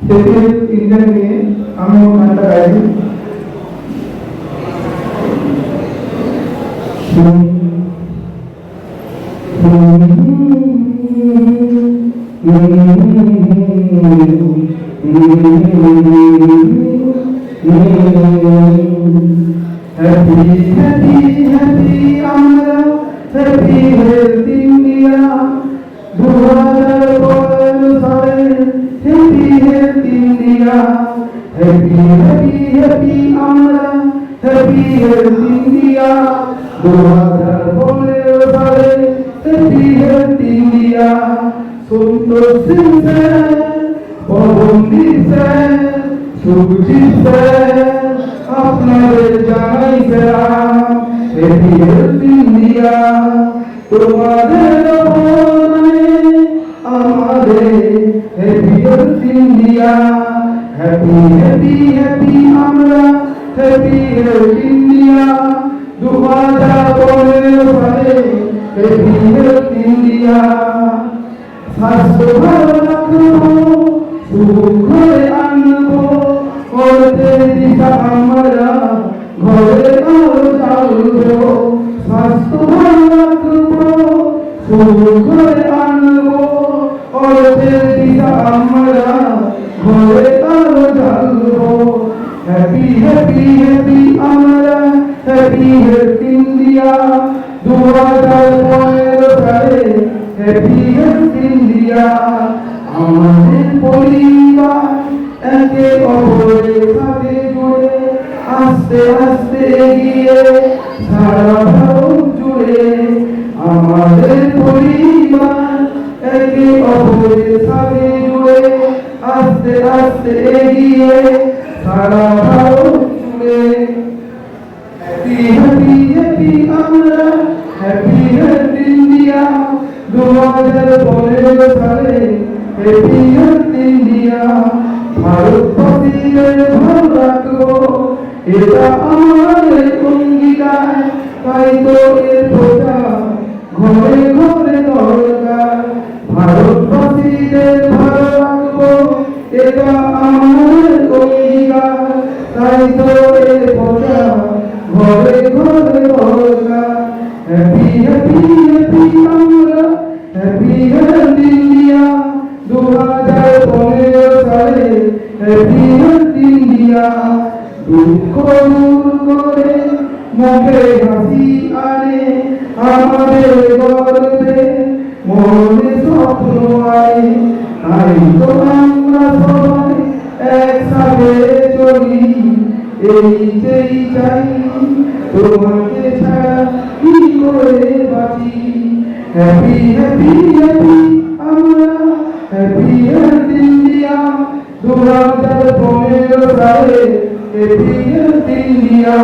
Indian নিয়ে আমি গানটা গাইছি। Happy, happy, happy আমরা happy health India 2012 সালে happy health India happy, happy, happy আমরা happy health India 2012 সালে happy health India Santosh Singh sir Pawandeep sir Sujit sir আপনাদের জানাই সালাম হ্যাপি হেলথ ইন্ডিয়া তোমাদের অবদানে আমাদের happy health India happy happy happy আমরা হ্যাপি হেলথ ইন্ডিয়া 2015 সালে হ্যাপি হেলথ ইন্ডিয়া স্বাস্থ্য ভালো রাখবো সুখ করে আনবো করতে দিশা আমরা ঘরে আলো জ্বালবো স্বাস্থ্য ভালো রাখবো সুখ করে আনবো করতে দিশা আমরা ঘরে আলো জ্বালবো হ্যাপি হ্যাপি হ্যাপি আমরা হ্যাপি হেলথ ইন্ডিয়া 2015 সালে হ্যাপি হেলথ ইন্ডিয়া আমাদের পরিবার একে অপরের সাথে জুড়ে আস্তে আস্তে এগিয়ে সারা ভারত জুড়ে আমাদের পরিবার একে অপরের সাথে জুড়ে আস্তে আস্তে এগিয়ে সারা ভারত জুড়ে হ্যাপি হ্যাপি হ্যাপি আমরা হ্যাপি হেলথ ইন্ডিয়া 2015 সালে হ্যাপি হেলথ ইন্ডিয়া ভারতবাসীদের ভালো রাখবো এটা আমাদের অঙ্গীকার তাই তো এর প্রচার ঘরে ঘরে দরকার ভারতবাসীদের ভালো রাখবো এটা আমাদের অঙ্গীকার তাই তো এর প্রচার ঘরে ঘরে দরকার হ্যাপি হ্যাপি হ্যাপি আমরা হ্যাপি হেলথ ইন্ডিয়া 2015 সালে হ্যাপি হেলথ ইন্ডিয়া দুঃখ দূর করে মুখে হাসি আনে আমাদের গর্বে মনে স্বপ্ন আনে তাই তো আমরা সবাই একসাথে চলি এই যেই চাই তোমাকে ছাড়া কি করে বাঁচি হ্যাপি হ্যাপি হ্যাপি আমরা হ্যাপি হেলথ ইন্ডিয়া 2015 সালে হ্যাপি হেলথ ইন্ডিয়া